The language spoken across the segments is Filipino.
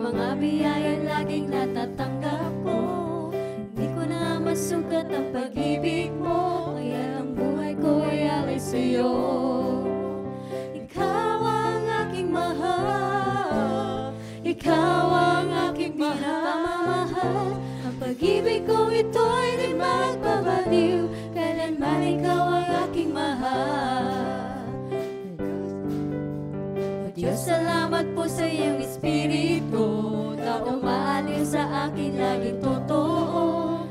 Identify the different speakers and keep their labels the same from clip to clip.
Speaker 1: mga biyaya laging natatanggap ko. Hindi ko na masukat ang pag-ibig mo, kaya ang buhay ko ay alay sa'yo. Ikaw ang aking mahal, ikaw ang aking pinakamamahal. Ang pag-ibig kong ito'y di magbabaliw, kailanman ikaw ang aking mahal. O Diyos, salamat po sa iyong Espiritu, taong maaliw sa akin laging totoo.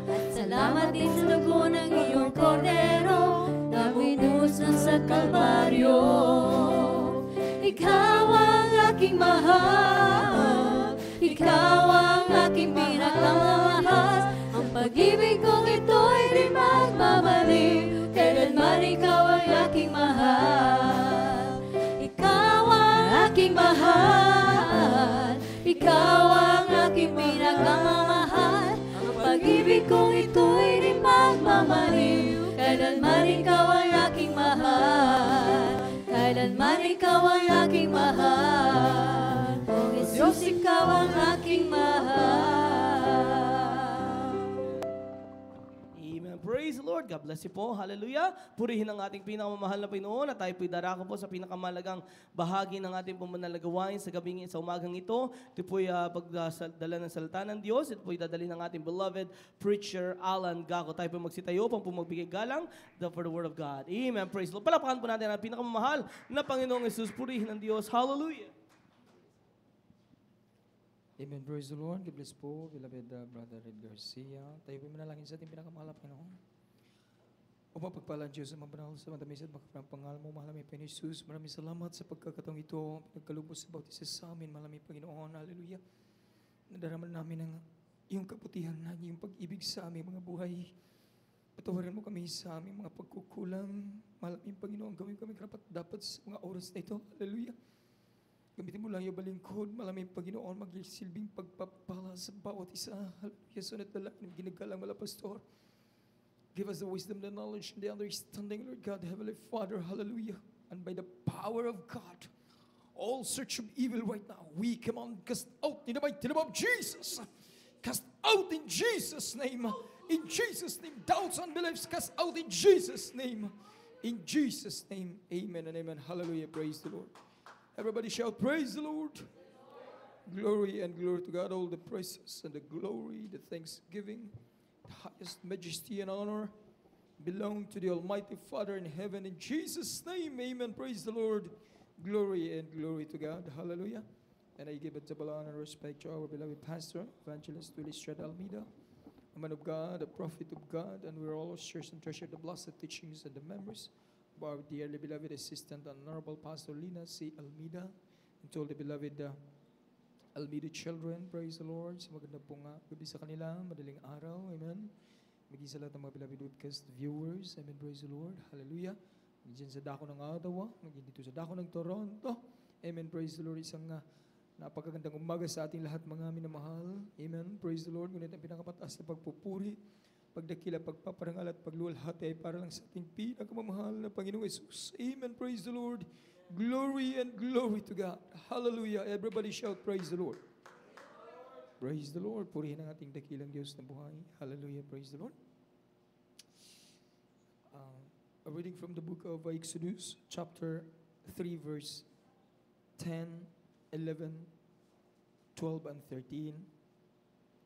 Speaker 1: At salamat din sa dugo ng iyong kordero na binuhos na sa Kalbaryo. Ikaw ang aking mahal, ikaw ang aking pinakamamahal. Ang pag-ibig kong ito'y di magbabaliw, kailanman ikaw ang aking mahal. Ikaw ang aking mahal, ikaw ang aking pinakamamahal. Ang pag-ibig kong ito'y di magbabaliw, kailanman ikaw ang aking mahal. Kailanman ikaw ang aking mahal. O Jesus, ikaw ang aking mahal.
Speaker 2: Amen. Praise the Lord. God bless you po. Hallelujah. Purihin ang ating pinakamamahal na Panginoon at tayo po'y darako po sa pinakamalagang bahagi ng ating pumanalagawain sa gabing sa umagang ito. Ito po'y pagdala ng salita ng Diyos. Ito po'y dadali ng ating beloved preacher, Alan Gaco. Tayo po'y magsitayo upang magbigay galang for the Word of God. Amen. Praise the Lord. Palapakan po natin ang pinakamamahal na Panginoong Jesus. Purihin ang Diyos. Hallelujah.
Speaker 3: Amen. Praise the Lord. God bless po, beloved Brother Red Garcia. Tayo po manalangin sa ating pinakamahal na Panginoon. O mapagpalang Diyos sa mabanal sa matamis at makaparang pangalan mo, mahal namin Panginoon Jesus. Maraming salamat sa pagkakataong ito. Pinagkalubos sa bawat isa sa amin, mahal namin Panginoon. Hallelujah. Nadaraman namin ang iyong kabutihan na iyong pag-ibig sa aming mga buhay. Patawarin mo kami sa aming mga pagkukulang. Mahal namin Panginoon, gawin kami karapat dapat sa mga oras na ito. Hallelujah. Gamitin mo lang yung balingkod, malaming Panginoon, magsilbing pagpapala sa bawat isa. Hallelujah. Sunod na lang, ginagalang mala Pastor. Give us the wisdom, the knowledge, and the understanding, Lord God, Heavenly Father. Hallelujah. And by the power of God, all search of evil right now, we come on, cast out in the mighty name of Jesus. Cast out in Jesus' name. In Jesus' name. Doubts, unbeliefs, cast out in Jesus' name. In Jesus' name. Amen and amen. Hallelujah. Praise the Lord. Everybody shout, praise the Lord. Glory and glory to God. All the praises and the glory, the thanksgiving, the highest majesty and honor belong to the Almighty Father in heaven. In Jesus' name, amen. Praise the Lord. Glory and glory to God. Hallelujah. And I give a double honor and respect to our beloved pastor, Evangelist Willie Strad Almeida, a man of God, a prophet of God, and we're all shares and treasure the blessed teachings and the memories of our dearly beloved assistant, Honorable Pastor Lina C. Almeida, and to all the beloved Almeida children. Praise the Lord. Sa maganda pong gabi sa kanila, madaling araw. Amen. Maging sa lahat ng mga beloved webcast viewers. Amen. Praise the Lord. Hallelujah. Maging sa dako ng Ottawa, maging dito sa dako ng Toronto. Amen. Praise the Lord. Isang napakagandang umaga sa ating lahat mga minamahal. Amen. Praise the Lord. Ngunit ang pinakapataas na pagpupuri, pagdakila, pagpaparangal at pagluwalhati ay para lang sa ating pinakamamahal na Panginoong Jesus. Amen. Praise the Lord. Glory and glory to God. Hallelujah. Everybody shout, praise the Lord. Praise the Lord. Purihin ang ating dakilang Diyos na buhay. Hallelujah. Praise the Lord. A reading from the book of Exodus, chapter 3, verse 10, 11, 12, and 13.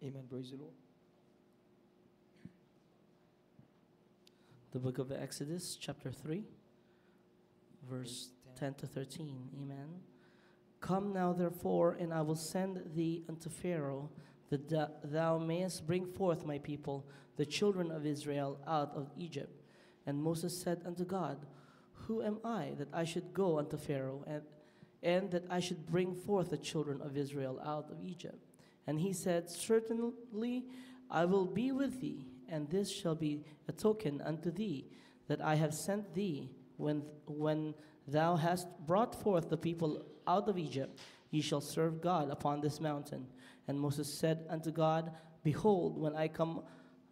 Speaker 3: Amen. Praise the Lord.
Speaker 4: The book of Exodus, chapter 3, verse 10 to 13. Amen. Come now, therefore, and I will send thee unto Pharaoh, that thou mayest bring forth my people, the children of Israel, out of Egypt. And Moses said unto God, Who am I, that I should go unto Pharaoh, and that I should bring forth the children of Israel out of Egypt? And he said, Certainly I will be with thee, and this shall be a token unto thee, that I have sent thee. When thou hast brought forth the people out of Egypt, ye shall serve God upon this mountain. And Moses said unto God, Behold, when I come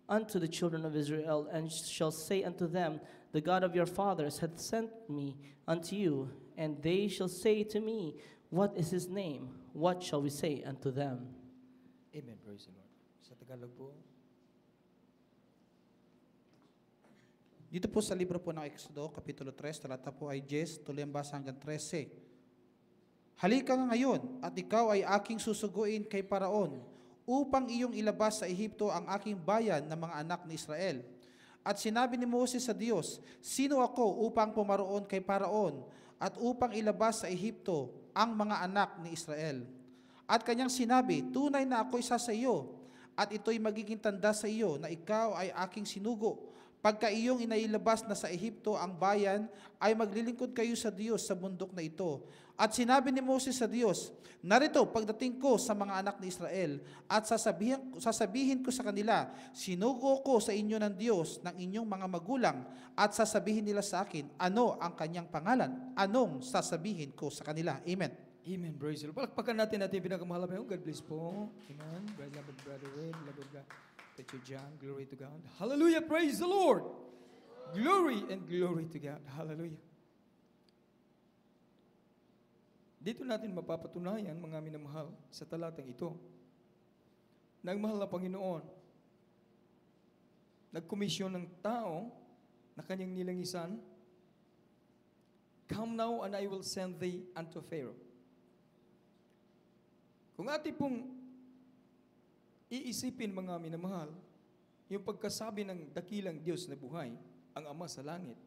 Speaker 4: unto the children of Israel, and shall say unto them, The God of your fathers hath sent me unto you, and they shall say to me, What is his name? What shall we say unto them?
Speaker 3: Amen. Praise the Lord. Sa Tagalog po.
Speaker 5: Dito po sa libro po ng Exodo, Kapitulo 3, talata po ay 10, tuloy ang basa hanggang 13. Halika nga ngayon, at ikaw ay aking susuguin kay Paraon, upang iyong ilabas sa Ehipto ang aking bayan na mga anak ni Israel. At sinabi ni Moses sa Diyos, sino ako upang pumaroon kay Paraon, at upang ilabas sa Ehipto ang mga anak ni Israel? At kanyang sinabi, tunay na ako isa sa iyo, at ito'y magiging tanda sa iyo na ikaw ay aking sinugo. Pagka iyong inailabas na sa Ehipto ang bayan, ay maglilingkod kayo sa Diyos sa bundok na ito. At sinabi ni Moses sa Diyos, narito pagdating ko sa mga anak ni Israel, at sasabihin ko sa kanila, sinugo ko sa inyo ng Diyos ng inyong mga magulang, at sasabihin nila sa akin, ano ang kanyang pangalan? Anong sasabihin ko sa kanila? Amen.
Speaker 3: Amen. Praise the Lord. Palakpakan natin pinakamahal na God bless po. Amen. Beloved brother Ray, beloved Teacher John, glory to God. Hallelujah. Praise the Lord. Glory and glory to God. Hallelujah. Dito natin mapapatunayan, mga minamahal, sa talatang ito, nagmahal na Panginoon, nagkomisyon ng tao na kanyang nilangisan, come now and I will send thee unto Pharaoh. Kung ating pong iisipin, mga minamahal, yung pagkasabi ng dakilang Diyos na buhay, ang Ama sa langit,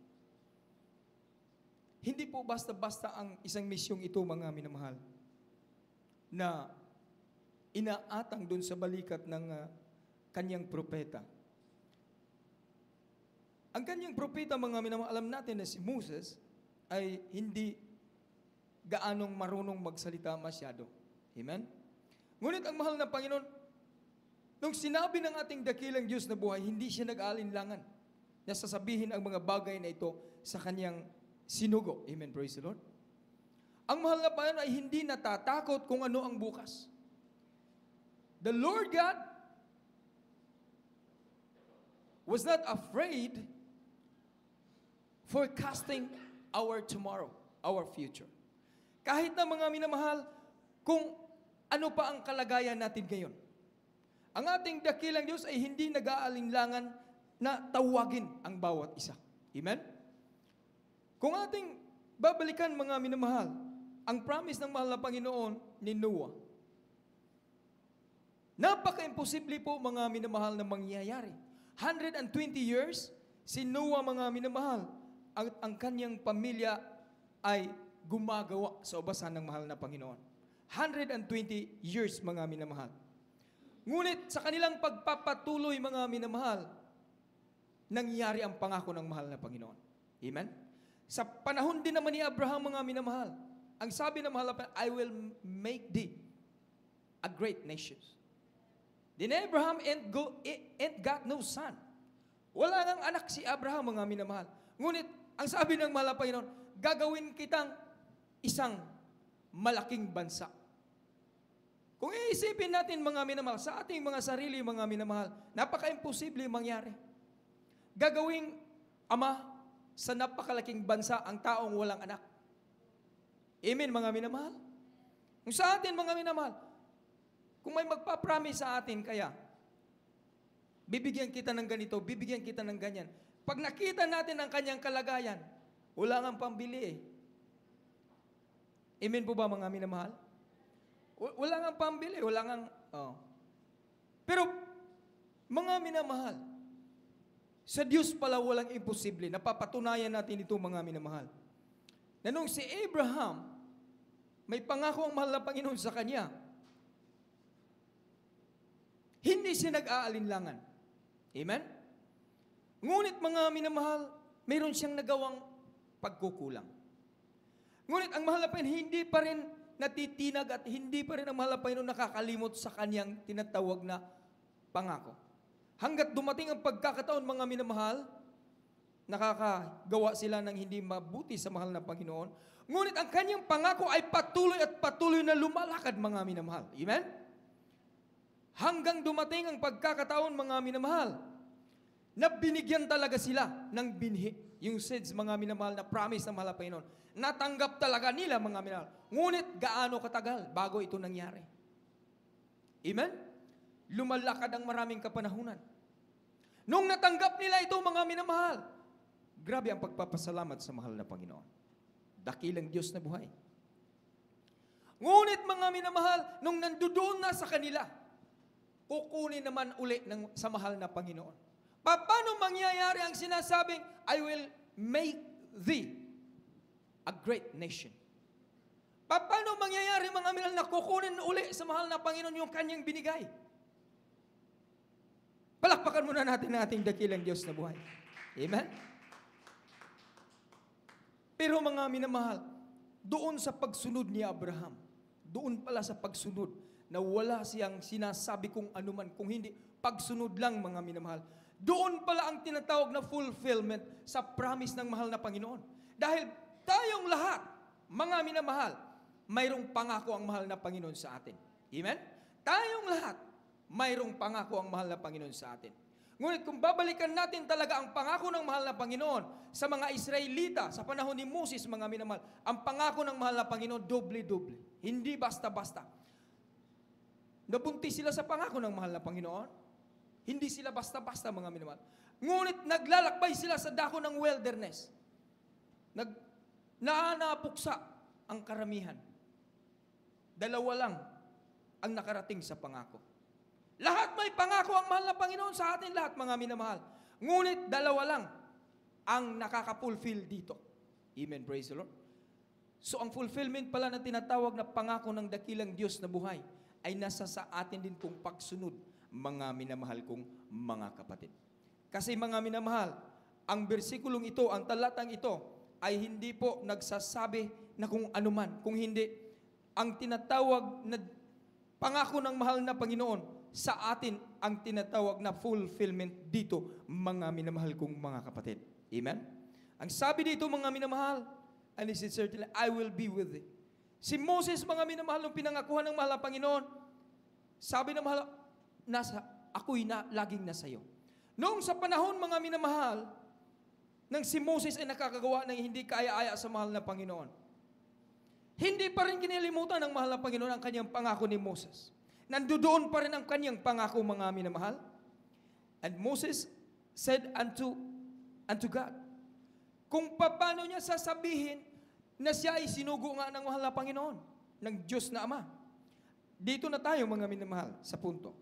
Speaker 3: hindi po basta-basta ang isang misyong ito, mga minamahal, na inaatang doon sa balikat ng kanyang propeta. Ang kanyang propeta, mga minamahal, alam natin na si Moses ay hindi gaanong marunong magsalita masyado. Amen? Ngunit ang mahal na Panginoon, nung sinabi ng ating dakilang Diyos na buhay, hindi siya nag-aalinlangan na sasabihin ang mga bagay na ito sa kanyang sinugo. Amen, praise the Lord. Ang mahal na Panginoon ay hindi natatakot kung ano ang bukas. The Lord God was not afraid forecasting our tomorrow, our future. Kahit na, mga minamahal, kung ano pa ang kalagayan natin ngayon, ang ating dakilang Diyos ay hindi nag-aalinlangan na tawagin ang bawat isa. Amen? Kung ating babalikan, mga minamahal, ang promise ng mahal na Panginoon ni Noah, napaka-imposible po, mga minamahal, na mangyayari. 120 years, si Noah, mga minamahal, ang kanyang pamilya ay gumagawa sa ubasan ng mahal na Panginoon. 120 years, mga minamahal. Ngunit sa kanilang pagpapatuloy, mga minamahal, nangyari ang pangako ng mahal na Panginoon. Amen? Sa panahon din naman ni Abraham, mga minamahal, ang sabi ng mahal na Panginoon, I will make thee a great nation. Then Abraham ain't got no son. Wala nang anak si Abraham, mga minamahal. Ngunit, ang sabi ng mahal na Panginoon, gagawin kitang isang malaking bansa. Kung iisipin natin, mga minamahal, sa ating mga sarili, mga minamahal, napaka-imposible mangyari. Gagawing ama sa napakalaking bansa ang taong walang anak. Amen, mga minamahal? Kung sa atin, mga minamahal, kung may magpapromise sa atin, kaya, bibigyan kita ng ganito, bibigyan kita ng ganyan. Pag nakita natin ang kanyang kalagayan, wala nang pambili eh. Amen po ba, mga minamahal? Wala nang pambili, wala nang... Oh. Pero, mga minamahal, sa Diyos pala walang imposible. Napapatunayan natin ito, mga minamahal. Na nung si Abraham, may pangako ang mahal na Panginoon sa kanya, hindi siya nag-aalinlangan. Amen? Ngunit, mga minamahal, mayroon siyang nagawang pagkukulang. Ngunit ang mahal na Panginoon, hindi pa rin natitinag at hindi pa rin ang mahal na Panginoon nakakalimot sa kanyang tinatawag na pangako. Hanggat dumating ang pagkakataon, mga minamahal, nakakagawa sila ng hindi mabuti sa mahal na Panginoon. Ngunit ang kanyang pangako ay patuloy at patuloy na lumalakad, mga minamahal. Amen? Hanggang dumating ang pagkakataon, mga minamahal, na binigyan talaga sila ng binhi. Yung seeds, mga minamahal, na promise ng mahal na Panginoon. Natanggap talaga nila, mga minamahal. Ngunit gaano katagal bago ito nangyari? Amen? Lumalakad ang maraming kapanahunan. Nung natanggap nila ito, mga minamahal, grabe ang pagpapasalamat sa mahal na Panginoon. Dakilang Diyos na buhay. Ngunit mga minamahal, nung nandoon na sa kanila, kukunin naman uli sa mahal na Panginoon. Paano mangyayari ang sinasabing, I will make thee a great nation? Paano mangyayari mga minamahal na kukunin uli sa mahal na Panginoon yung kanyang binigay? Palakpakan muna natin ang ating dakilang Diyos na buhay. Amen? Pero mga minamahal, doon sa pagsunod ni Abraham, doon pala sa pagsunod, na wala siyang sinasabi kung anuman, kung hindi, pagsunod lang mga minamahal. Doon pala ang tinatawag na fulfillment sa promise ng mahal na Panginoon. Dahil tayong lahat, mga minamahal, mayroong pangako ang mahal na Panginoon sa atin. Amen? Tayong lahat, mayroong pangako ang mahal na Panginoon sa atin. Ngunit kung babalikan natin talaga ang pangako ng mahal na Panginoon sa mga Israelita sa panahon ni Moses, mga minamahal, ang pangako ng mahal na Panginoon, doble-doble. Hindi basta-basta. Nabuntis sila sa pangako ng mahal na Panginoon. Hindi sila basta-basta, mga minamahal. Ngunit naglalakbay sila sa dako ng wilderness. Naanapuksa ang karamihan. Dalawa lang ang nakarating sa pangako. Lahat may pangako ang mahal na Panginoon sa atin lahat, mga minamahal. Ngunit dalawa lang ang nakaka-fulfill dito. Amen, praise the Lord. So ang fulfillment pala na tinatawag na pangako ng dakilang Diyos na buhay ay nasa sa atin din kung pagsunod, mga minamahal kong mga kapatid. Kasi mga minamahal, ang bersikulong ito, ang talatang ito, ay hindi po nagsasabi na kung anuman, kung hindi, ang tinatawag na pangako ng mahal na Panginoon sa atin ang tinatawag na fulfillment dito, mga minamahal kong mga kapatid. Amen? Ang sabi dito, mga minamahal, and this is certainly, I will be with thee. Si Moses, mga minamahal, nung pinangakuhan ng mahal na Panginoon, sabi ng mahal, ako'y laging nasa iyo. Noong sa panahon, mga minamahal, nang si Moses ay nakakagawa ng hindi kaaya-aya sa mahal na Panginoon, hindi pa rin kinilimutan ng mahal na Panginoon ang kanyang pangako ni Moses. Nandoon pa rin ang kanyang pangako, mga minamahal. And Moses said unto God, kung paano niya sasabihin na siya ay sinugo nga ng mahal na Panginoon, ng Diyos na Ama. Dito na tayo, mga minamahal, sa punto.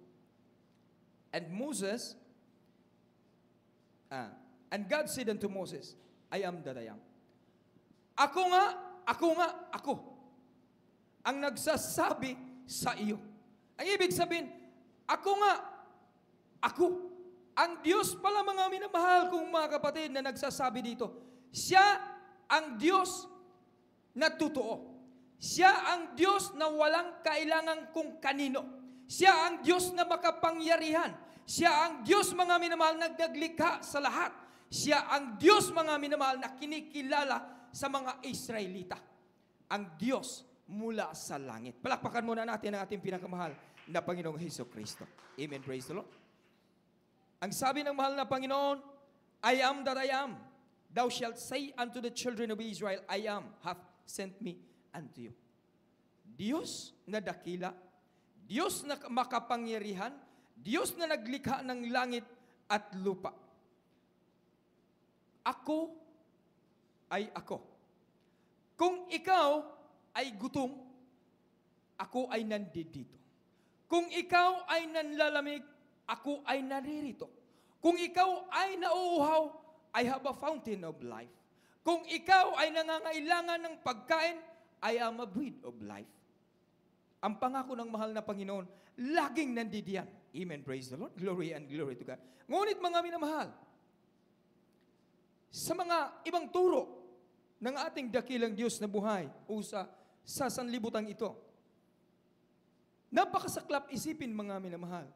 Speaker 3: And Moses, and God said unto Moses, I am that I am. Ako ang nagsasabi sa iyo. Ang ibig sabihin, ako. Ang Diyos pala, mga minamahal kong mga kapatid, na nagsasabi dito. Siya ang Diyos na totoo. Siya ang Diyos na walang kailangan kung kanino. Siya ang Diyos na makapangyarihan. Siya ang Diyos, mga minamahal, na naglikha sa lahat. Siya ang Diyos, mga minamahal, na kinikilala sa mga Israelita. Ang Diyos mula sa langit. Palakpakan muna natin ang ating pinakamahal na Panginoong Hesukristo. Amen. Praise the Lord. Ang sabi ng mahal na Panginoon, I am that I am. Thou shalt say unto the children of Israel, I am, hath sent me unto you. Diyos na dakila, Diyos na makapangyarihan, Diyos na naglikha ng langit at lupa. Ako ay ako. Kung ikaw ay gutom, ako ay nandito. Kung ikaw ay nanlalamig, ako ay naririto. Kung ikaw ay nauuhaw, I have a fountain of life. Kung ikaw ay nangangailangan ng pagkain, I am a bread of life. Ang pangako ng mahal na Panginoon, laging nandidiyan. Amen, praise the Lord. Glory and glory to God. Ngunit mga minamahal, sa mga ibang turo ng ating dakilang Diyos na buhay o sa sanlibutan ito, napakasaklap isipin, mga minamahal,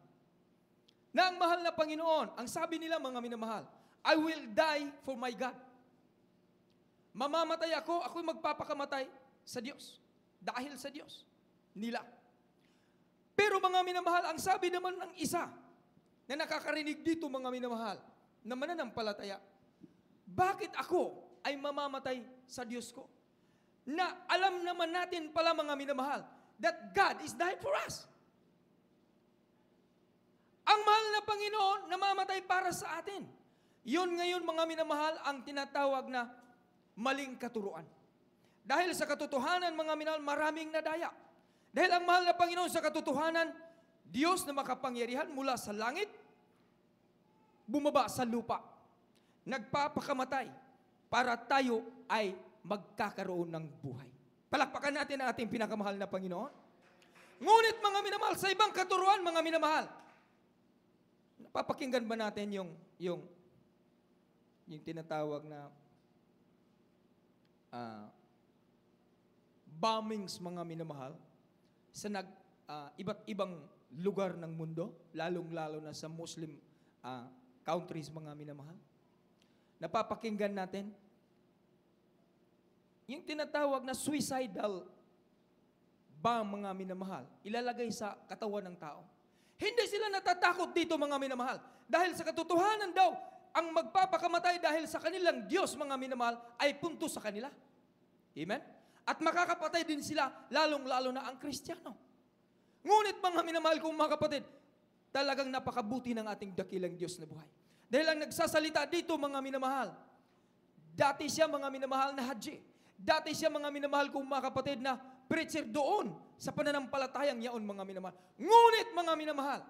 Speaker 3: na ang mahal na Panginoon, ang sabi nila, mga minamahal, I will die for my God. Mamamatay ako'y magpapakamatay sa Diyos. Dahil sa Diyos nila. Pero mga minamahal, ang sabi naman ng isa na nakakarinig dito, mga minamahal, na mananampalataya, bakit ako ay mamamatay sa Diyos ko? na alam naman natin pala mga minamahal, that God is died for us. Ang mahal na Panginoon namamatay para sa atin. Yun ngayon mga minamahal ang tinatawag na maling katuruan. Dahil sa katotohanan mga minamahal, maraming nadaya. Dahil ang mahal na Panginoon sa katotohanan, Diyos na makapangyarihan mula sa langit, bumaba sa lupa, nagpapakamatay para tayo ay magkakaroon ng buhay. Palakpakan natin ang ating pinakamahal na Panginoon. Ngunit mga minamahal, sa ibang katuruan mga minamahal, napapakinggan ba natin yung tinatawag na bombings mga minamahal sa iba't ibang lugar ng mundo, lalong-lalo na sa Muslim countries mga minamahal? Napapakinggan natin yung tinatawag na suicidal bomb mga minamahal, ilalagay sa katawan ng tao. Hindi sila natatakot dito mga minamahal. Dahil sa katotohanan daw, ang magpapakamatay dahil sa kanilang Diyos mga minamahal ay punto sa kanila. Amen? At makakapatay din sila, lalong-lalo na ang Kristiyano. Ngunit mga minamahal kong mga kapatid, talagang napakabuti ng ating dakilang Diyos na buhay. Dahil ang nagsasalita dito mga minamahal, dati siya mga minamahal na haji. Dati siya mga minamahal kong mga kapatid na preacher doon sa pananampalatayang yaon mga minamahal. Ngunit mga minamahal,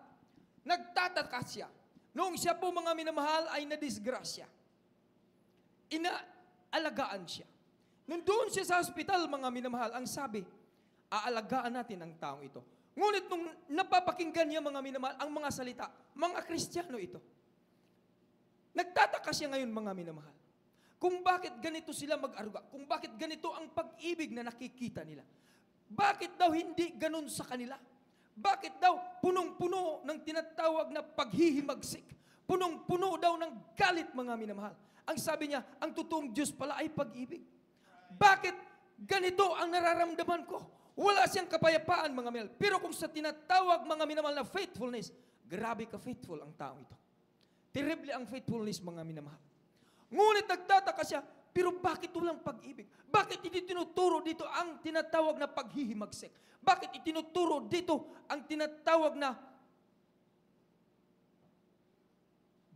Speaker 3: nagtataka siya. Noong siya po mga minamahal ay nadisgrasya. Inaalagaan siya. Nandun siya sa hospital mga minamahal, ang sabi, aalagaan natin ang taong ito. Ngunit nung napapakinggan niya mga minamahal, ang mga salita, mga Kristiyano ito. Nagtataka siya ngayon mga minamahal. Kung bakit ganito sila mag-aruga, kung bakit ganito ang pag-ibig na nakikita nila. Bakit daw hindi ganun sa kanila? Bakit daw punong-puno ng tinatawag na paghihimagsik? Punong-puno daw ng galit mga minamahal. Ang sabi niya, ang totoong Diyos pala ay pag-ibig. Bakit ganito ang nararamdaman ko? Wala siyang kapayapaan mga minamahal. Pero kung sa tinatawag mga minamahal na faithfulness, grabe ka faithful ang tao ito. Terrible ang faithfulness mga minamahal. Ngunit nagtataka siya, pero bakit walang pag-ibig? Bakit itinuturo dito ang tinatawag na paghihimagsik? Bakit itinuturo dito ang tinatawag na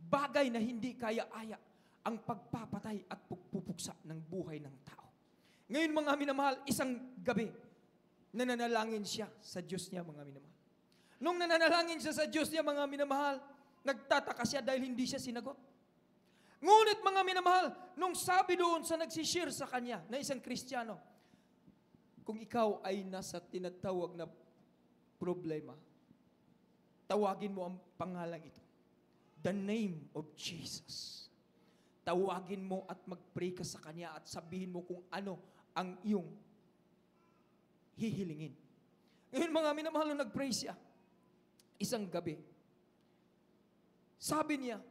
Speaker 3: bagay na hindi kaya-aya ang pagpapatay at pupuksa ng buhay ng tao? Ngayon mga minamahal, isang gabi, nananalangin siya sa Diyos niya mga minamahal. Nung nananalangin siya sa Diyos niya mga minamahal, nagtataka siya dahil hindi siya sinagot. Ngunit mga minamahal, nung sabi doon sa nagsishare sa kanya na isang Kristiyano, kung ikaw ay nasa tinatawag na problema, tawagin mo ang pangalan ito. The name of Jesus. Tawagin mo at mag-pray ka sa kanya at sabihin mo kung ano ang iyong hihilingin. Ngayon mga minamahal, nung nag-pray siya, isang gabi, sabi niya,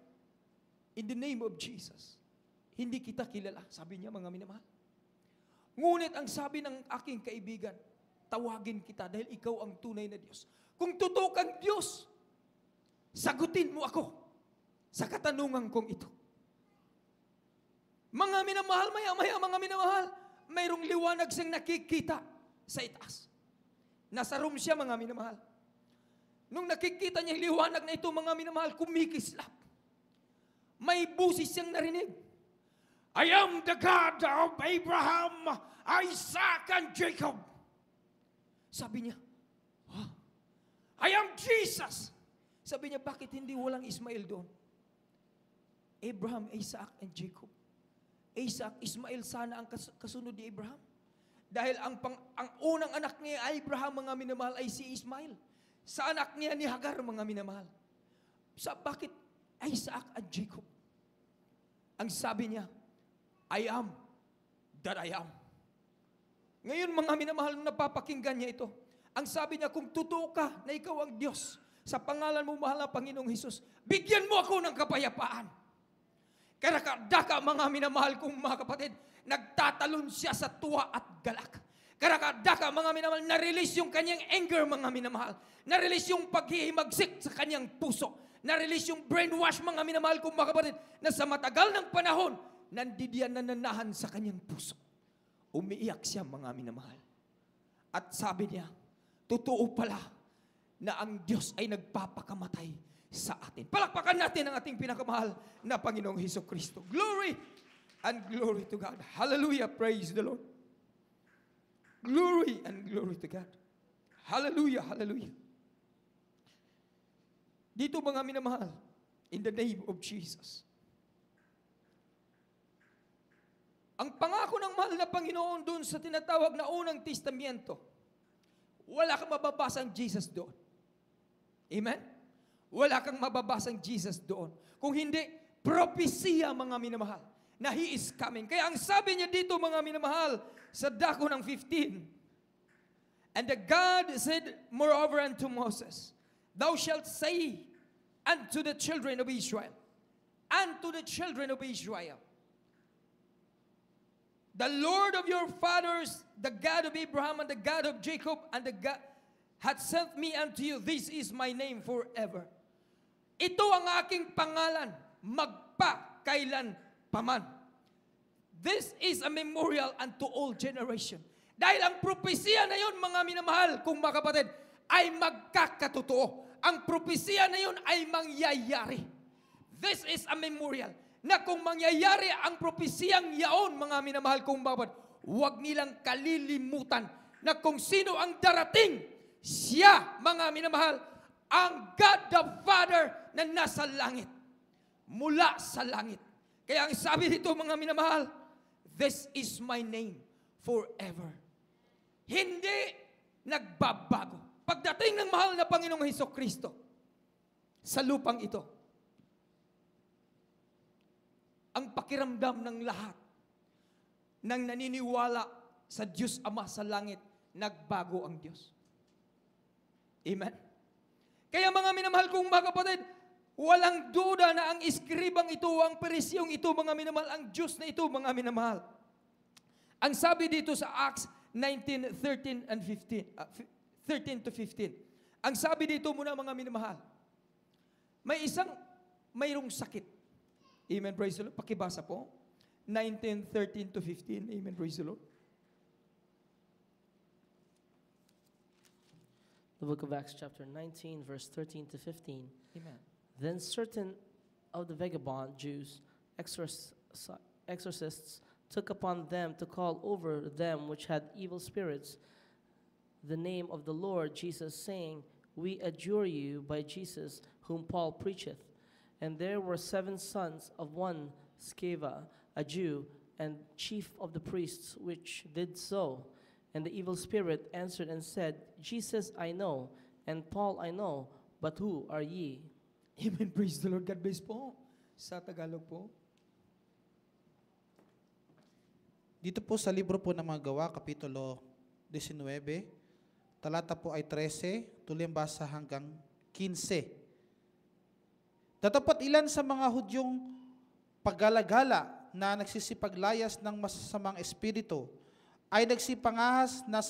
Speaker 3: in the name of Jesus, hindi kita kilala. Sabi niya, mga minamahal. Ngunit ang sabi ng aking kaibigan, tawagin kita dahil ikaw ang tunay na Diyos. Kung totoo kang Diyos, sagutin mo ako sa katanungan kong ito. Mga minamahal, maya-maya mga minamahal, mayroong liwanag siyang nakikita sa itaas. Nasa room siya mga minamahal. Nung nakikita niya yung liwanag na ito mga minamahal, kumikislap. May busis siyang narinig. I am the God of Abraham, Isaac, and Jacob. Sabi niya, I am Jesus. Sabi niya, bakit hindi walang Ismael doon? Abraham, Isaac, and Jacob. Isaac, Ismael sana ang kasunod ni Abraham. Dahil ang unang anak ni Abraham, mga minamahal, ay si Ismael. Sa anak niya ni Hagar, mga minamahal. Bakit Isaac at Jacob? Ang sabi niya, I am that I am. Ngayon mga minamahal, napapakinggan niya ito. Ang sabi niya, kung totoo ka na ikaw ang Diyos, sa pangalan mo mahal na Panginoong Hesus, bigyan mo ako ng kapayapaan. Karakadaka mga minamahal kong mga kapatid, nagtatalon siya sa tuwa at galak. Karakadaka mga minamahal, na-release yung kanyang anger mga minamahal. Na-release yung paghihimagsik sa kanyang puso. Na-release yung brainwash mga minamahal kong mga kapatid na sa matagal ng panahon, nandidiyan nananahan sa kanyang puso. Umiiyak siya, mga minamahal. At sabi niya, totoo pala na ang Diyos ay nagpapakamatay sa atin. Palakpakan natin ang ating pinakamahal na Panginoong Hesukristo. Glory and glory to God. Hallelujah, praise the Lord. Glory and glory to God. Hallelujah, hallelujah. Dito mga minamahal, in the name of Jesus. Ang pangako ng mahal na Panginoon doon sa tinatawag na unang testamento, wala kang mababasang Jesus doon. Amen? Wala kang mababasang Jesus doon. Kung hindi, propesya mga minamahal, na He is coming. Kaya ang sabi niya dito mga minamahal, sa dako ng 15, and the God said moreover unto Moses, thou shalt say unto the children of Israel, the Lord of your fathers, the God of Abraham and the God of Jacob, and the God hath sent me unto you. This is my name forever. Ito ang aking pangalan, magpakailan paman. This is a memorial unto all generation. Dahil ang propesya na yun, mga minamahal, kung mga kapatid, ay magkakatotoo. Ang propesya na yun ay mangyayari. This is a memorial na kung mangyayari ang propesiyang yaon, mga minamahal kong babad, huwag nilang kalilimutan na kung sino ang darating, siya, mga minamahal, ang God the Father na nasa langit. Mula sa langit. Kaya ang sabi dito, mga minamahal, this is my name forever. Hindi nagbabago. Pagdating ng mahal na Panginoong Hesukristo sa lupang ito, ang pakiramdam ng lahat ng naniniwala sa Diyos Ama sa langit, nagbago ang Diyos. Amen? Kaya mga minamahal kong mga kapatid, walang duda na ang iskribang ito, ang perisyong ito, mga minamahal, ang Diyos na ito, mga minamahal. Ang sabi dito sa Acts 19:13 and 15, 13 to 15, ang sabi dito muna, mga minamahal, mayroong sakit. Amen, praise the Lord. Pakibasa po. 19:13 to 15. Amen, praise the Lord.
Speaker 4: The book of Acts chapter 19, verse 13 to 15.
Speaker 3: Amen.
Speaker 4: Then certain of the vagabond Jews, exorcists, took upon them to call over them which had evil spirits the name of the Lord Jesus, saying, We adjure you by Jesus, whom Paul preacheth. And there were 7 sons of one Sceva, a Jew, and chief of the priests, which did so. And the evil spirit answered and said, Jesus I know, and Paul I know, but who are ye?
Speaker 3: Amen, praise the Lord. God bless po. Sa Tagalog po.
Speaker 5: Dito po sa libro po ng mga gawa, kapitulo 19, talata po ay 13, tuloy ang basa hanggang 15. Tatapat ilan sa mga Hudyong paggalagala na nagsisipaglayas ng masasamang espiritu ay nagsipangahas na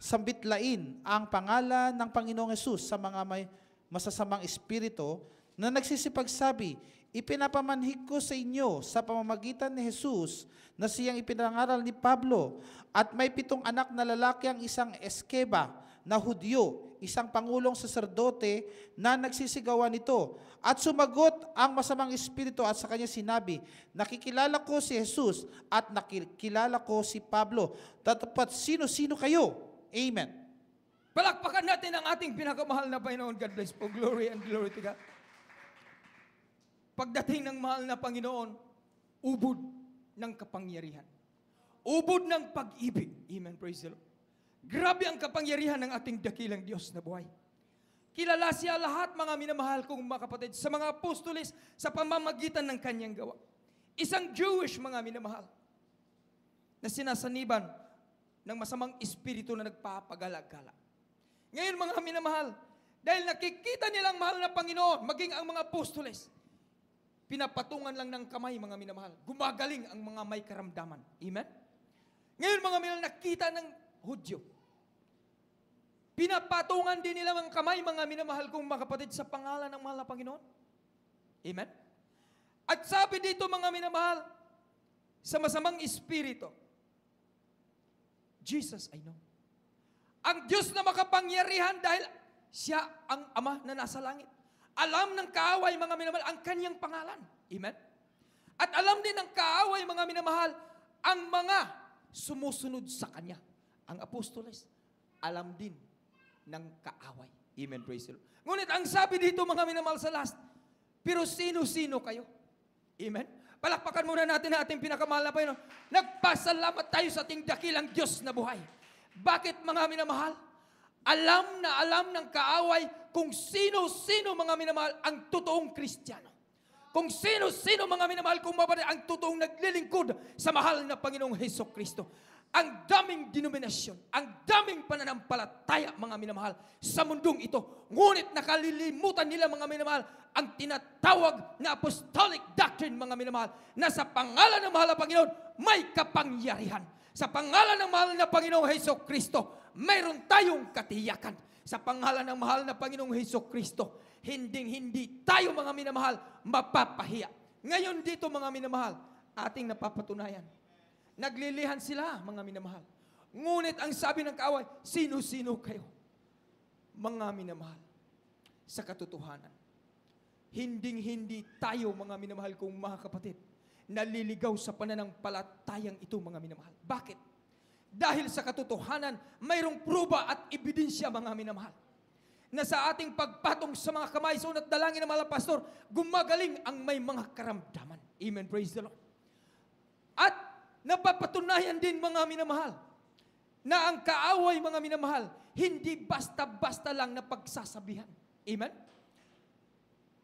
Speaker 5: sambitlain ang pangalan ng Panginoong Hesus sa mga may masasamang espiritu na nagsisipagsabi, ipinapamanhik ko sa inyo sa pamamagitan ni Jesus na siyang ipinangaral ni Pablo, at may 7 anak na lalaki ang isang Eskeba na Hudyo, isang pangulong saserdote na nagsisigawan nito. At sumagot ang masamang espiritu at sa kanya sinabi, nakikilala ko si Jesus at nakikilala ko si Pablo. Tatapat sino-sino kayo? Amen.
Speaker 3: Palakpakan natin ang ating pinakamahal na Panginoon. God bless po. Glory and glory to God. Pagdating ng mahal na Panginoon, ubod ng kapangyarihan. Ubod ng pag-ibig. Amen. Praise the Lord. Grabe ang kapangyarihan ng ating dakilang Diyos na buhay. Kilala siya lahat, mga minamahal kong mga kapatid, sa mga apostoles sa pamamagitan ng kanyang gawa. Isang Jewish, mga minamahal, na sinasaniban ng masamang espiritu na nagpapagalagala. Ngayon, mga minamahal, dahil nakikita nilang mahal na Panginoon, maging ang mga apostoles, pinapatungan lang ng kamay, mga minamahal. Gumagaling ang mga may karamdaman. Amen? Ngayon, mga minamahal, nakita ng Hudyo. Pinapatungan din nila ang kamay, mga minamahal kong mga kapatid, sa pangalan ng mahal na Panginoon. Amen? At sabi dito, mga minamahal, sa masamang espiritu, Jesus I know. Ang Diyos na makapangyarihan dahil siya ang Ama na nasa langit. Alam ng kaaway, mga minamahal, ang kanyang pangalan. Amen? At alam din ng kaaway, mga minamahal, ang mga sumusunod sa kanya. Ang apostoles, alam din ng kaaway. Amen, praise the Lord. Ngunit ang sabi dito, mga minamahal, sa last, pero sino-sino kayo? Amen? Palakpakan muna natin ang ating pinakamahal na Panginoon. Nagpasalamat tayo sa ating dakilang Diyos na buhay. Bakit, mga minamahal? Alam na alam ng kaaway kung sino-sino, mga minamahal, ang totoong Kristiyano. Kung sino-sino, mga minamahal, kung mabatid ang totoong naglilingkod sa mahal na Panginoong Hesukristo. Ang daming denominasyon, ang daming pananampalataya, mga minamahal, sa mundong ito. Ngunit nakalilimutan nila, mga minamahal, ang tinatawag na apostolic doctrine, mga minamahal, na sa pangalan ng mahal na Panginoon, may kapangyarihan. Sa pangalan ng mahal na Panginoong Hesukristo, mayroon tayong katiyakan. Sa pangalan ng mahal na Panginoong Hesukristo, hindi tayo, mga minamahal, mapapahiya. Ngayon dito, mga minamahal, ating napapatunayan. Naglilihan sila, mga minamahal. Ngunit ang sabi ng kaaway, sino-sino kayo? Mga minamahal, sa katotohanan, hindi tayo, mga minamahal kong mga kapatid, naliligaw sa pananampalatayang ito, mga minamahal. Bakit? Dahil sa katotohanan, mayroong pruba at ebidensya, mga minamahal, na sa ating pagpatong sa mga kamay, at dalangin ng mga pastor, gumagaling ang may mga karamdaman. Amen, praise the Lord. At napapatunayan din, mga minamahal, na ang kaaway, mga minamahal, hindi basta-basta lang na pagsasabihan. Amen?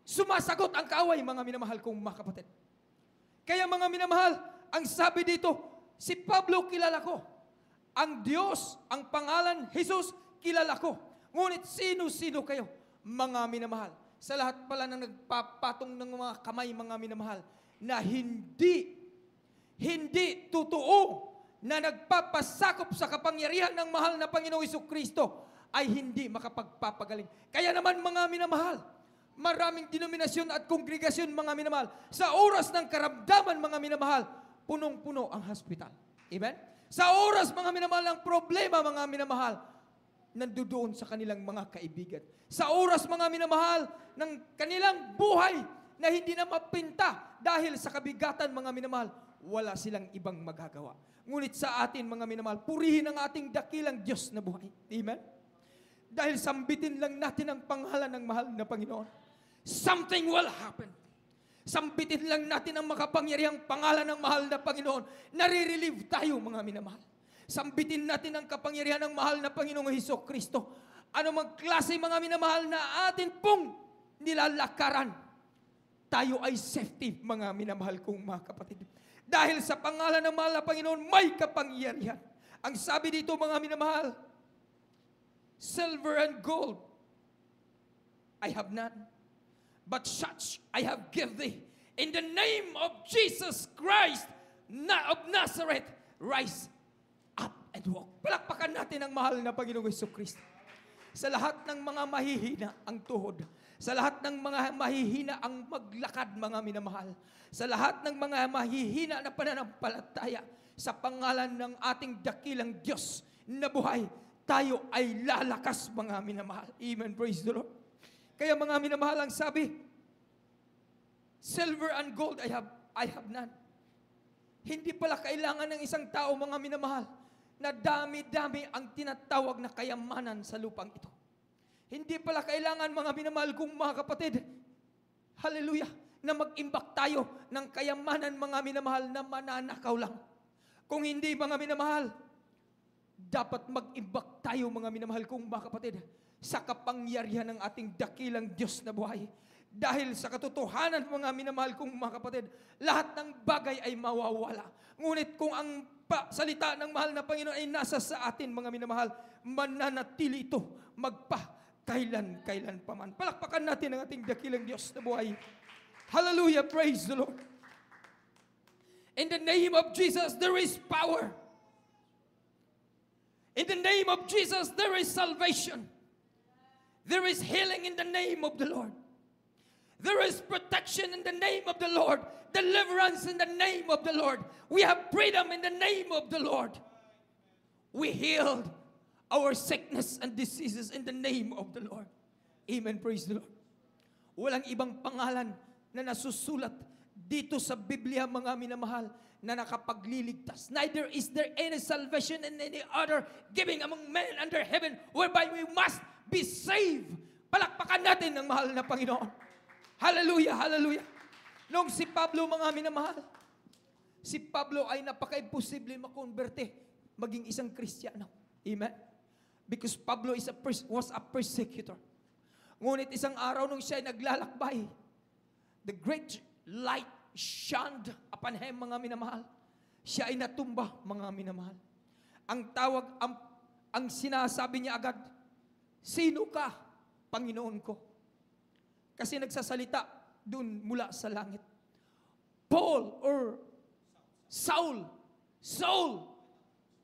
Speaker 3: Sumasagot ang kaaway, mga minamahal kong mga kapatid. Kaya, mga minamahal, ang sabi dito, si Pablo kilala ko. Ang Diyos, ang pangalan, Jesus, kilala ko. Ngunit sino-sino kayo, mga minamahal? Sa lahat pala ng nagpapatong ng mga kamay, mga minamahal, na hindi totoo na nagpapasakop sa kapangyarihan ng mahal na Panginoong Hesukristo ay hindi makapagpapagaling. Kaya naman, mga minamahal, maraming denominasyon at kongregasyon, mga minamahal, sa oras ng karamdaman, mga minamahal, punong-puno ang hospital. Amen? Sa oras, mga minamahal, ng problema, mga minamahal, nandoon sa kanilang mga kaibigan. Sa oras, mga minamahal, ng kanilang buhay na hindi na mapinta dahil sa kabigatan, mga minamahal, wala silang ibang magagawa. Ngunit sa atin, mga minamahal, purihin ang ating dakilang Diyos na buhay. Amen? Dahil sambitin lang natin ang pangalan ng mahal na Panginoon, something will happen. Sambitin lang natin ang makapangyarihang pangalan ng mahal na Panginoon, nare-relieve tayo, mga minamahal. Sambitin natin ang kapangyarihan ng mahal na Panginoong Hesukristo. Ano mang klase, mga minamahal, na atin pong nilalakaran, tayo ay safety, mga minamahal kong mga kapatid. Dahil sa pangalan ng mahal na Panginoon, may kapangyarihan. Ang sabi dito, mga minamahal, silver and gold I have none, but such I have given thee. In the name of Jesus Christ of Nazareth, rise up and walk. Palakpakan natin ang mahal na Panginoong Hesukristo. Sa lahat ng mga mahihina ang tuhod, sa lahat ng mga mahihina ang maglakad, mga minamahal, sa lahat ng mga mahihina na pananampalataya, sa pangalan ng ating dakilang Diyos na buhay, tayo ay lalakas, mga minamahal. Amen, praise the Lord. Kaya, mga minamahal, ang sabi, silver and gold I have none. Hindi pala kailangan ng isang tao, mga minamahal, na dami-dami ang tinatawag na kayamanan sa lupang ito. Hindi pala kailangan, mga minamahal kong mga kapatid, hallelujah, na mag-imbak tayo ng kayamanan, mga minamahal, na mananakaw lang. Kung hindi, mga minamahal, dapat mag-imbak tayo, mga minamahal kong mga kapatid, sa kapangyarihan ng ating dakilang Diyos na buhay. Dahil sa katotohanan, mga minamahal kong mga kapatid, lahat ng bagay ay mawawala. Ngunit kung ang salita ng mahal na Panginoon ay nasa sa atin, mga minamahal, mananatili ito magpa-kailan pa man. Palakpakan natin ang ating dakilang Diyos na buhay. Hallelujah, praise the Lord. In the name of Jesus, there is power. In the name of Jesus, there is salvation. There is healing in the name of the Lord. There is protection in the name of the Lord. Deliverance in the name of the Lord. We have freedom in the name of the Lord. We healed our sickness and diseases in the name of the Lord. Amen. Praise the Lord. Walang ibang pangalan na nasusulat dito sa Biblia, mga minamahal, na nakapagliligtas. Neither is there any salvation in any other giving among men under heaven whereby we must be saved. Palakpakan natin ang mahal na Panginoon. Hallelujah, hallelujah. Nung si Pablo, mga minamahal, si Pablo ay napaka-imposible makonberte, maging isang Kristiyano. Amen? Because Pablo was a persecutor. Ngunit isang araw nung siya ay naglalakbay, the great light shined upon him, mga minamahal. Siya ay natumba, mga minamahal. Ang tawag, ang sinasabi niya agad, sino ka, Panginoon ko? Kasi nagsasalita dun mula sa langit. Paul or Saul, Saul,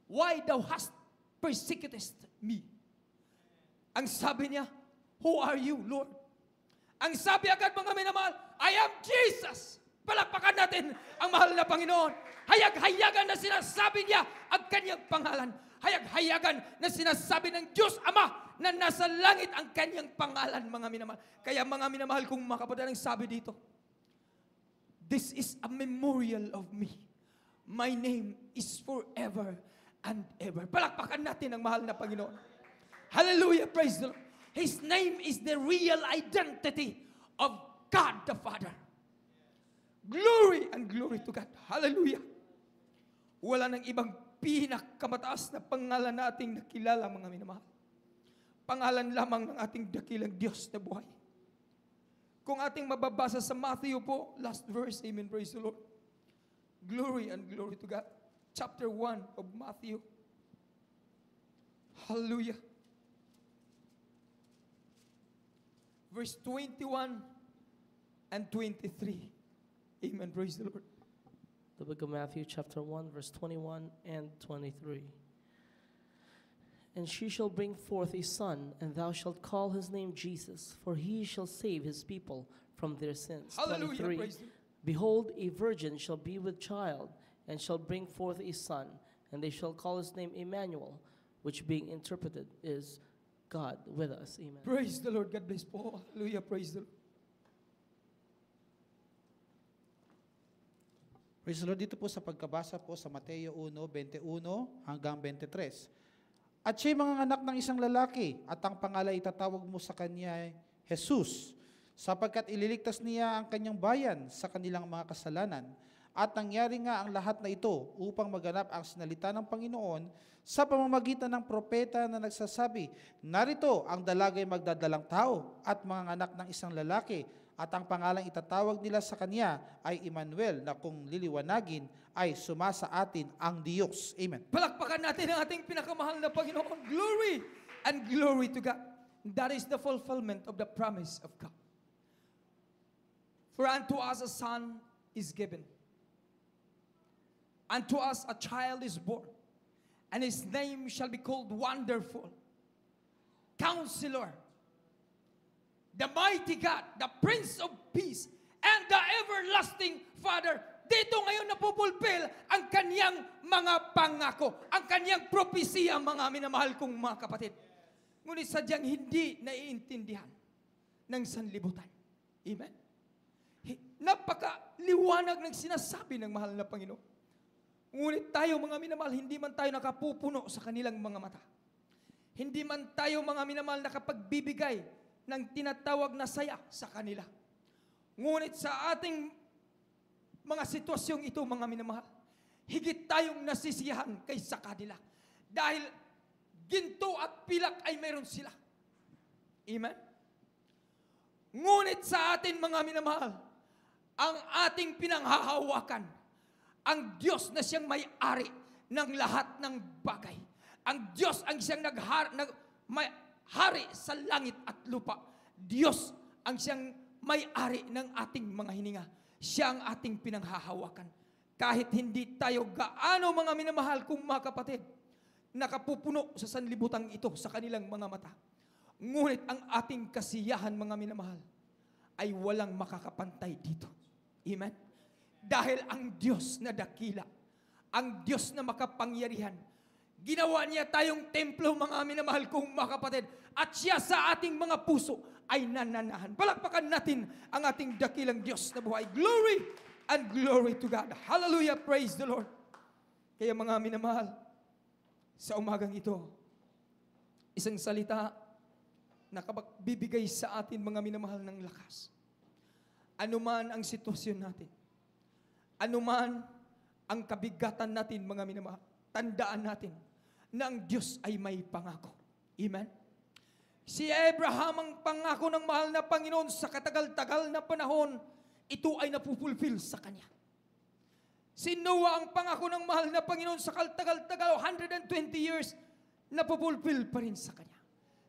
Speaker 3: why thou hast persecutest me? Ang sabi niya, who are you, Lord? Ang sabi agad, mga minamahal, I am Jesus. Palakpakan natin ang mahal na Panginoon. Hayag-hayagan na sinasabi niya ang kanyang pangalan. Hayag-hayagan na sinasabi ng Diyos Ama na nasa langit ang kanyang pangalan, mga minamahal. Kaya mga minamahal kong mga kapatid, ang sabi dito, this is a memorial of me. My name is forever and ever. Palakpakan natin ang mahal na Panginoon. Hallelujah, praise the Lord. His name is the real identity of God the Father. Glory and glory to God. Hallelujah. Wala nang ibang pinakamataas na pangalan nating nakilala, mga minamahal. Pangalan lamang ng ating dakilang Diyos na buhay. Kung ating mababasa sa Matthew po, last verse, amen, praise the Lord. Glory and glory to God. Chapter 1 of Matthew. Hallelujah. Verse 21 and 23. Amen. Praise the Lord.
Speaker 4: The book of Matthew, chapter 1, verse 21 and 23. And she shall bring forth a son, and thou shalt call his name Jesus, for he shall save his people from their sins.
Speaker 3: Hallelujah.
Speaker 4: 23.
Speaker 3: Praise the Lord.
Speaker 4: Behold, a virgin shall be with child, and shall bring forth a son, and they shall call his name Emmanuel, which being interpreted is God with us. Amen.
Speaker 3: Praise the Lord. God bless po. Hallelujah. Praise the Lord.
Speaker 5: Praise the Lord. Dito po sa pagkabasa po sa Mateo 1:21 hanggang 23. At siya'y mga anak ng isang lalaki, at ang pangalan itatawag mo sa kanya ay Jesus, sapagkat ililigtas niya ang kanyang bayan sa kanilang mga kasalanan. At nangyari nga ang lahat na ito upang maganap ang sinalita ng Panginoon sa pamamagitan ng propeta na nagsasabi, narito ang dalagay magdadalang tao at mga anak ng isang lalaki, at ang pangalang itatawag nila sa kanya ay Emmanuel, na kung liliwanagin ay sumasa atin ang Diyos. Amen.
Speaker 3: Palakpakan natin ang ating pinakamahal na Panginoon. Glory and glory to God. That is the fulfillment of the promise of God. For unto us a son is given. Unto us a child is born. And his name shall be called Wonderful, Counselor, the Mighty God, the Prince of Peace, and the Everlasting Father. Dito ngayon napupulpil ang kanyang mga pangako, ang kanyang propesiya, mga minamahal kong mga kapatid. Ngunit sadyang hindi naiintindihan ng sanlibutan. Amen? Napakaliwanag ng sinasabi ng mahal na Panginoon. Ngunit tayo, mga minamahal, hindi man tayo nakapupuno sa kanilang mga mata. Hindi man tayo, mga minamahal, nakapagbibigay ng tinatawag na saya sa kanila. Ngunit sa ating mga sitwasyong ito, mga minamahal, higit tayong nasisiyahan kaysa kanila. Dahil ginto at pilak ay meron sila. Amen? Ngunit sa atin, mga minamahal, ang ating pinanghahawakan, ang Diyos na siyang may-ari ng lahat ng bagay. Ang Diyos ang siyang may-hari sa langit at lupa. Diyos ang siyang may-ari ng ating mga hininga. Siya ang ating pinanghahawakan. Kahit hindi tayo gaano, mga minamahal kong mga kapatid, nakapupuno sa sanlibutan ito sa kanilang mga mata. Ngunit ang ating kasiyahan, mga minamahal, ay walang makakapantay dito. Amen? Dahil ang Diyos na dakila, ang Diyos na makapangyarihan, Ginawa niya tayong templo, mga minamahal kong mga kapatid. At siya sa ating mga puso ay nananahan. Palakpakan natin ang ating dakilang Diyos na buhay. Glory and glory to God. Hallelujah, praise the Lord. Kaya mga minamahal, sa umagang ito, isang salita na bibigay sa atin mga minamahal ng lakas. Anuman ang sitwasyon natin, anuman ang kabigatan natin mga minamahal, tandaan natin na ang Diyos ay may pangako. Amen? Si Abraham ang pangako ng mahal na Panginoon sa katagal-tagal na panahon, ito ay napupulfill sa kanya. Si Noah ang pangako ng mahal na Panginoon sa katagal-tagal, 120 years, napupulfill pa rin sa kanya.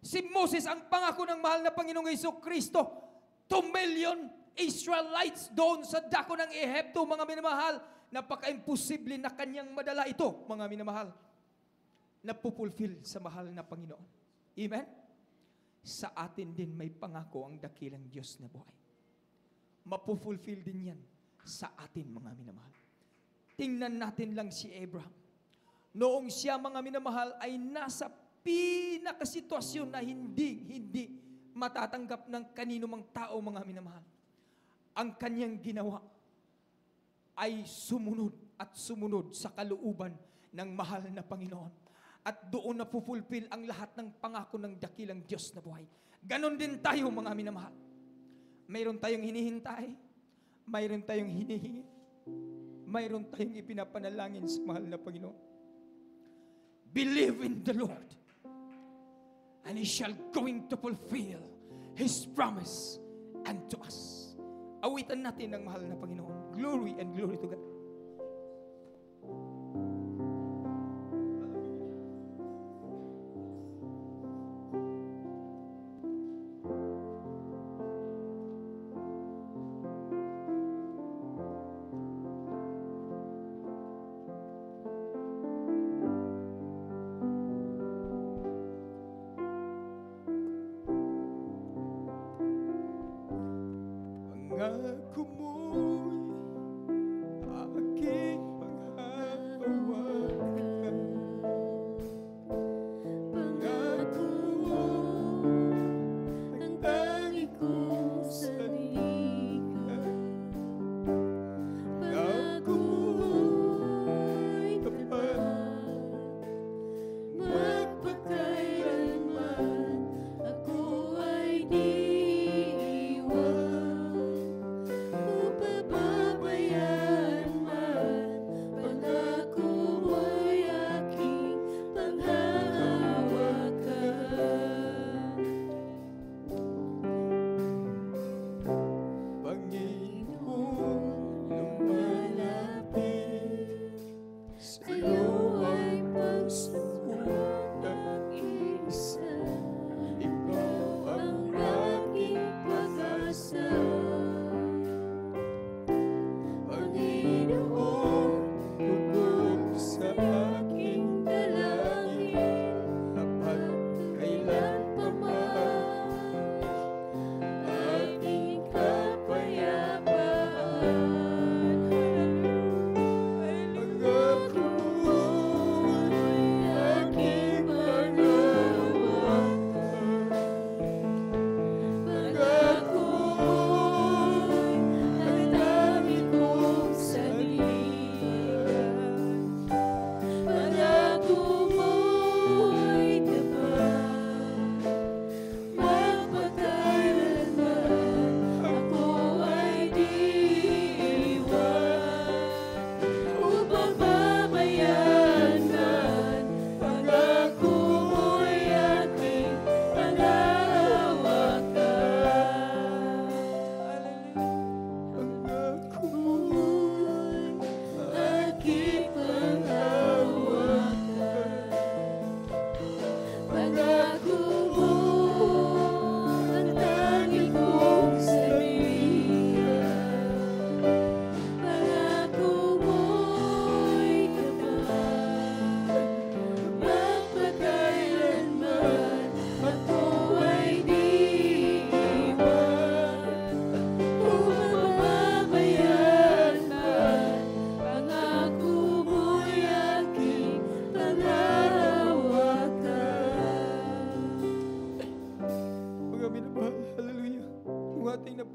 Speaker 3: Si Moses ang pangako ng mahal na Panginoong Jesucristo, 2 million Israelites doon sa dako ng Ehipto, mga minamahal, napaka-imposible na kanyang madala ito, mga minamahal, napupulfill sa mahal na Panginoon. Amen? Sa atin din may pangako ang dakilang Diyos na buhay. Mapupulfill din yan sa atin, mga minamahal. Tingnan natin lang si Abraham. Noong siya, mga minamahal, ay nasa pinakasitwasyon na hindi matatanggap ng kanino mang tao, mga minamahal. Ang kanyang ginawa ay sumunod at sumunod sa kalooban ng mahal na Panginoon. At doon na pupulpil ang lahat ng pangako ng dakilang Diyos na buhay. Ganon din tayo, mga minamahal. Mayroon tayong hinihintay, mayroon tayong hinihingi, mayroon tayong ipinapanalangin sa mahal na Panginoon. Believe in the Lord, and He shall going to fulfill His promise unto us. Awitan natin ang mahal na Panginoon. Glory and glory to God. Pangako mo'y aking panghahawakan. Pangako ang tangi kong salihan. Pangako mo'y tapat, magpakailanman ako ay di iwan.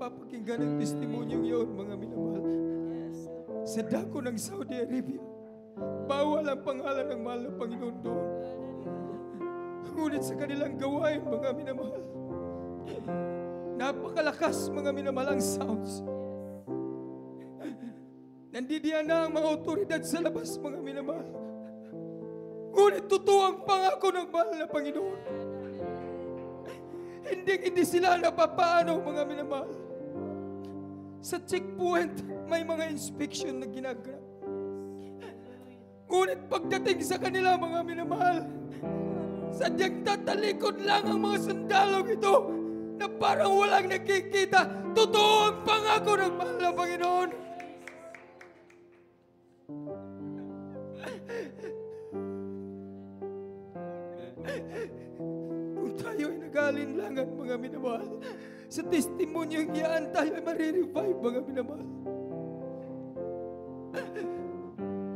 Speaker 3: napapakinggan ang testimonyong yun, mga minamahal. Sa dako ng Saudi Arabia, bawal ang pangalan ng mahal na Panginoon doon. Ngunit sa kanilang gawain, mga minamahal, napakalakas, mga minamahal, ang sounds. Nandidiyan na ang mga otoridad sa labas, mga minamahal. Ngunit totoo ang pangako ng mahal na Panginoon. Hindi sila napapaano, mga minamahal. Sa checkpoint, may mga inspection na ginagawa. Ngunit pagdating sa kanila, mga minamahal, sadyang tatalikod lang ang mga sundalong ito na parang walang nakikita. Totoo ang pangako ng mahal na Panginoon. Kung tayo ay nag-alinlangan, mga minamahal, sa testimonyong iyan tayo ay marirevive, mga minamahal.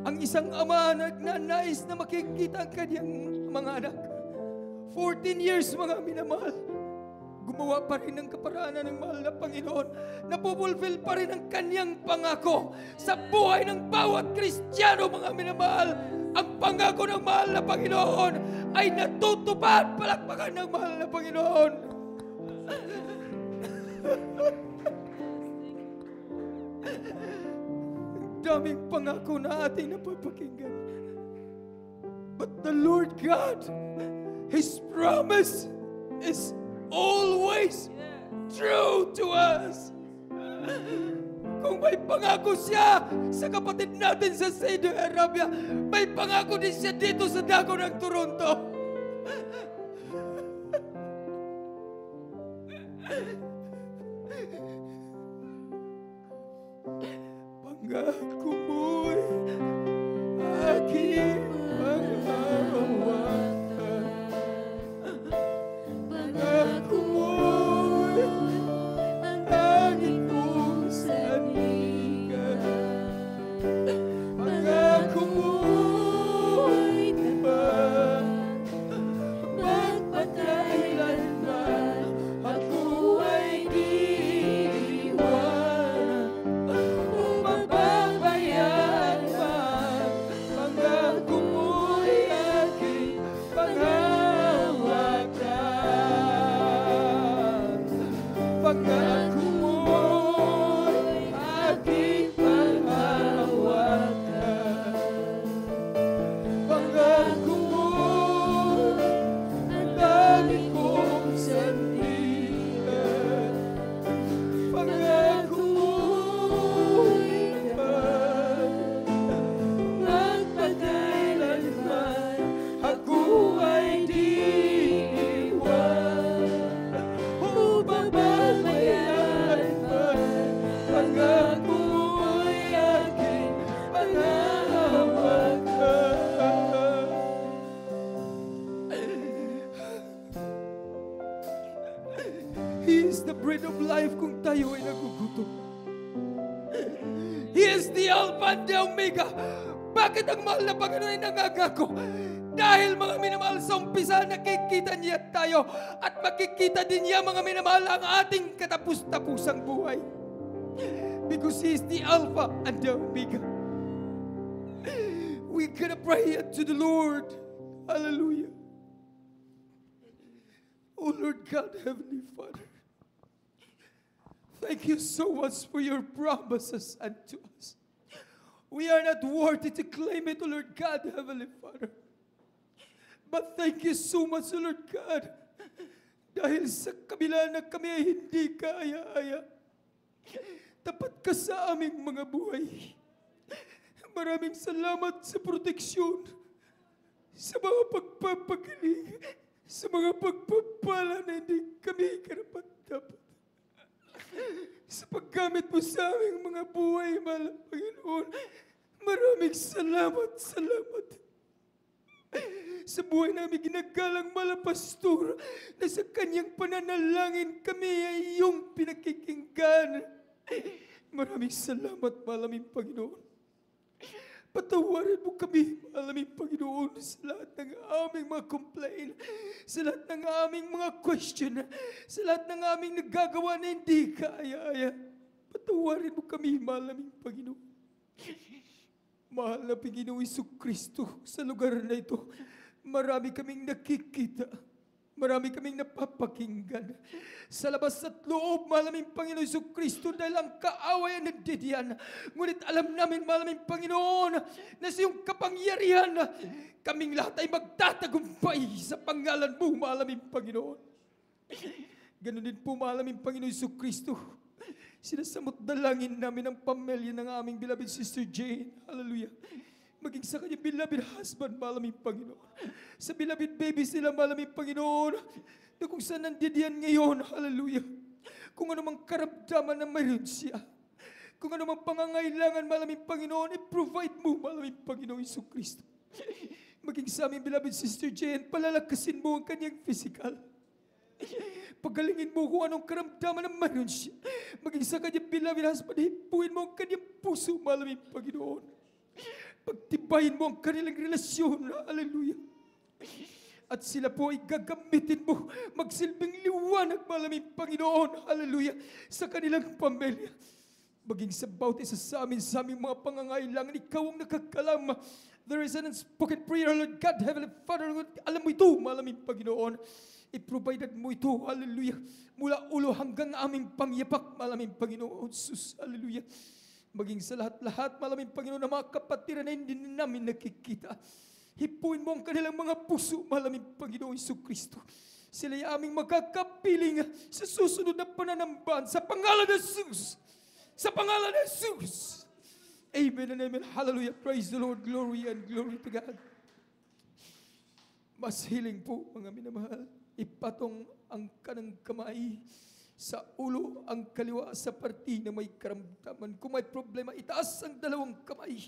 Speaker 3: Ang isang ama na nais na makikita ang kanyang mga anak. 14 years, mga minamahal. Gumawa pa rin ng kaparaanan ng mahal na Panginoon. Napupulfill pa rin ang kanyang pangako sa buhay ng bawat Kristiyano, mga minamahal. Ang pangako ng mahal na Panginoon ay natutupad. Palakpakan ng mahal na Panginoon. Daming pangako na ating napapakinggan. But the Lord God, His promise is always true to us. Kung may pangako siya sa kapatid natin sa Saudi Arabia, may pangako din siya dito sa dako ng Toronto. Pangako mo'y aking panghahawakan. Pangako mo'y aking kong sandigan. Pangako mo'y tapat, magpakailanman ako ay di iwanan. Mababayaan man, pangako mo'y aking panghahawakan. Pangako mo'y aking panghahawakan. Pangako mo'y ang dami kong sandigan. Pangako mo'y tapat, magpakailanman ako ay di iwan. Upang babayaran man, pangako mo'y aking panghahawakan. He is the bread of life kung tayo ay nagugutom. He is the Alpha and the Omega. Bakit ang mahal na Panginoon ay nangangako? Dahil, mga minamahal, sa umpisa nakikita niya tayo at makikita din niya, mga minamahal, ang ating katapus-tapusang buhay. Because He is the Alpha and the Omega. We gotta pray to the Lord. Hallelujah. Oh Lord God, Heavenly Father, thank you so much for your promises unto us. We are not worthy to claim it, O Lord God, Heavenly Father. But thank you so much, O Lord God, dahil sa kabila na kami ay hindi kaya-aya, tapat ka sa aming mga buhay. Maraming salamat sa proteksyon, sa mga pagpapagaling, sa mga pagpapala na hindi kami karapat-dapat. Sa paggamit mo sa aming mga buhay, mahal na Panginoon, maraming salamat. Sa buhay namin ginagalang mahal na pastor, na sa kanyang pananalangin kami ay iyong pinakikinggan. Maraming salamat, mahal naming Panginoon. Patawarin mo kami, mahal naming Panginoon, sa lahat ng aming mga complaint, sa lahat ng aming mga question, sa lahat ng aming nagagawa na hindi kaya. Patawarin mo kami, mahal naming Panginoon. Mahal na Panginoong Jesucristo, sa lugar na ito, marami kaming nakikita, marami kaming napapakinggan. Sa labas at loob, mahal naming Panginoong Jesucristo, dahil ang kaaway ang nagdidiyan. Ngunit alam namin, mahal naming Panginoon, na sa iyong kapangyarihan, kaming lahat ay magtatagumpay sa pangalan mo, mahal naming Panginoon. Ganon din po, mahal naming Panginoong Jesucristo. Sinasamot dalangin namin ang pamilya ng aming beloved Sister Jane. Hallelujah. Maging sa kanyang beloved husband, mahal naming Panginoon. Sa beloved babies nila, mahal naming Panginoon. Na kung saan nandiyan ngayon, hallelujah. Kung anumang karamdaman na mayroon siya. Kung anumang pangangailangan, mahal naming Panginoon, i-provide mo, mahal naming Panginoon Jesucristo. Maging sa aming beloved Sister Jane, palalakasin mo ang kanyang physical. Pagalingin mo kung anong karamdaman na mayroon siya. Maging sa kanyang beloved husband, hipuin mo ang kanyang puso, mahal naming Panginoon. Pagtibayin mo ang kanilang relasyon, hallelujah. At sila po ay gagamitin mo, magsilbing liwanag, mahal naming Panginoon, hallelujah, sa kanilang pamilya. Maging sa bawat isa sa aming mga pangangailangan, ikaw ang nakakalam. There is an unspoken prayer, Lord God, Heavenly Father, Lord, alam mo ito, mahal naming Panginoon. I-provided mo ito, hallelujah, mula ulo hanggang aming pangyapak, mahal naming Panginoon, Jesus, hallelujah. Maging sa lahat-lahat, mahal naming Panginoon, na mga kapatiran na hindi namin nakikita. Hipuin mo ang kanilang mga puso, mahal naming Panginoon Jesucristo. Sila ay aming magkakapiling sa susunod na pananambahan sa pangalan ng Jesus. Sa pangalan ng Jesus. Amen and amen. Hallelujah. Praise the Lord. Glory and glory to God. Mas hiling po, mga minamahal. Ipatong ang kanang kamay sa ulo, ang kaliwa sa parti na may karamdaman. Kung may problema, itaas ang dalawang kamay.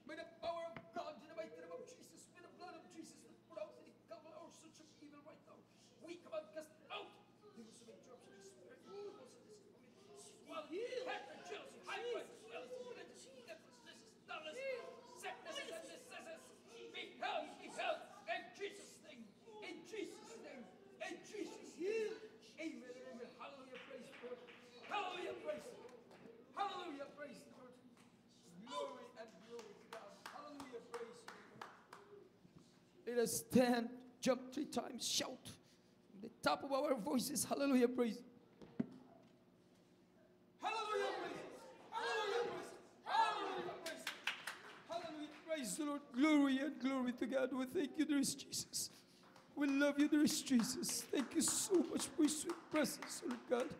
Speaker 3: May the power of God in the mighty name of Jesus, with the blood of Jesus, that put out any cover or such of evil right now. We come and cast it out. There was some interruption in spirit. Well, Hector, jealousy, high blood, jealousy, emphasis, dullness, sicknesses and diseases. Be healed, in Jesus' name, in Jesus' name, in Jesus' name. Amen, amen. Hallelujah, praise the Lord. Hallelujah, praise the Lord. Hallelujah, praise the Lord. Glory and glory to God. Hallelujah, praise the Lord. Let us stand, jump 3 times, shout. At the top of our voices, hallelujah, praise. Hallelujah, praise. Hallelujah, praise. Hallelujah, praise. Hallelujah, praise the Lord. Glory and glory to God. We thank you, there is Jesus. We love you, there is Jesus. Thank you so much for your sweet presence, Lord God.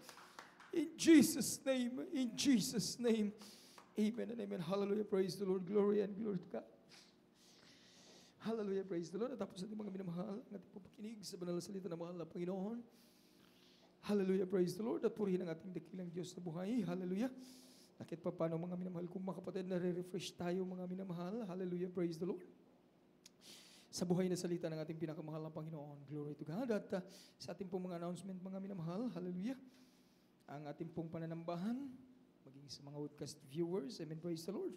Speaker 3: In Jesus' name, in Jesus' name. Amen and amen. Hallelujah, praise the Lord. Glory and glory to God. Hallelujah, praise the Lord. At tapos ating mga minamahal, ang ating papakinig sa banal na salita ng mahal na Panginoon. Hallelujah, praise the Lord. At purihin ang ating dakilang Diyos na buhay. Hallelujah. Nakit pa paano mga minamahal kung mga kapatid na re-refresh tayo mga minamahal. Hallelujah, praise the Lord. Sa buhay na salita ng ating pinakamahal na Panginoon. Glory to God. At sa ating pong mga announcement, mga minamahal, hallelujah. Ang ating pong pananambahan, maging sa mga podcast viewers, amen, praise the Lord.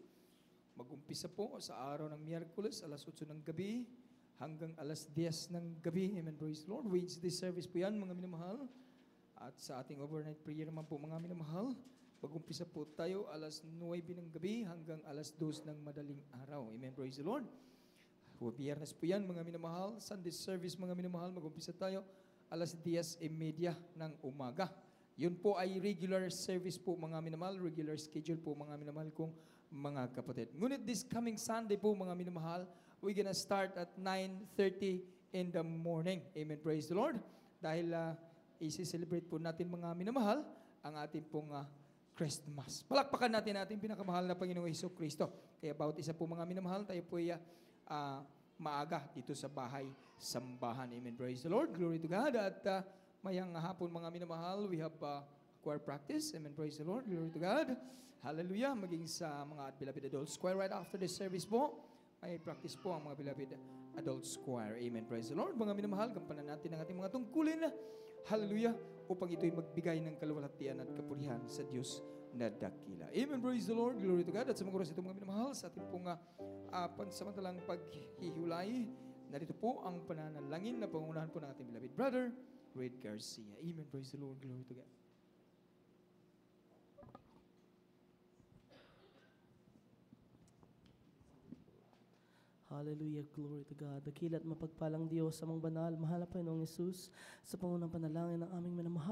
Speaker 3: Mag-umpisa po sa araw ng Miyerkules, alas 8 ng gabi, hanggang alas 10 ng gabi, amen, praise the Lord. Wednesday service po yan, mga minamahal. At sa ating overnight prayer naman po, mga minamahal, mag-umpisa po tayo alas 9 ng gabi, hanggang alas 2 ng madaling araw, amen, praise the Lord. Biyernes po yan, mga minamahal. Sunday service, mga minamahal. Mag-umpisa tayo alas 10:30 ng umaga. Yun po ay regular service po, mga minamahal. Regular schedule po, mga minamahal kong mga kapatid. Ngunit this coming Sunday po, mga minamahal, we're gonna start at 9:30 in the morning. Amen. Praise the Lord. Dahil isi-celebrate po natin, mga minamahal, ang ating pong Christmas. Palakpakan natin ating pinakamahal na Panginoong Jesucristo. Kaya bawat isa po, mga minamahal, tayo po ay maaga dito sa bahay sambahan. Amen. Praise the Lord. Glory to God. At mayang hapon, mga minamahal, we have choir practice. Amen. Praise the Lord. Glory to God. Hallelujah. Maging sa mga beloved adults choir right after the service po, ay practice po ang mga beloved adults choir. Amen. Praise the Lord. Mga minamahal, gampanan natin ang ating mga tungkulin. Hallelujah. Upang ito'y magbigay ng kaluwalhatian at kapurihan sa Diyos na dakila. Amen. Praise the Lord. Glory to God. At sa mga oras ito mga minamahal sa ating pong pansamantalang paghihiwalay, narito po ang pananalangin na pangunahan po ng ating beloved brother, Red Garcia. Amen. Praise the Lord. Glory to God.
Speaker 4: Hallelujah, glory to God. Dakilat mapagpalang Diyos, amang banal, mahal na Panginoong Yesus, sa pangunang panalangin ng aming minamahal.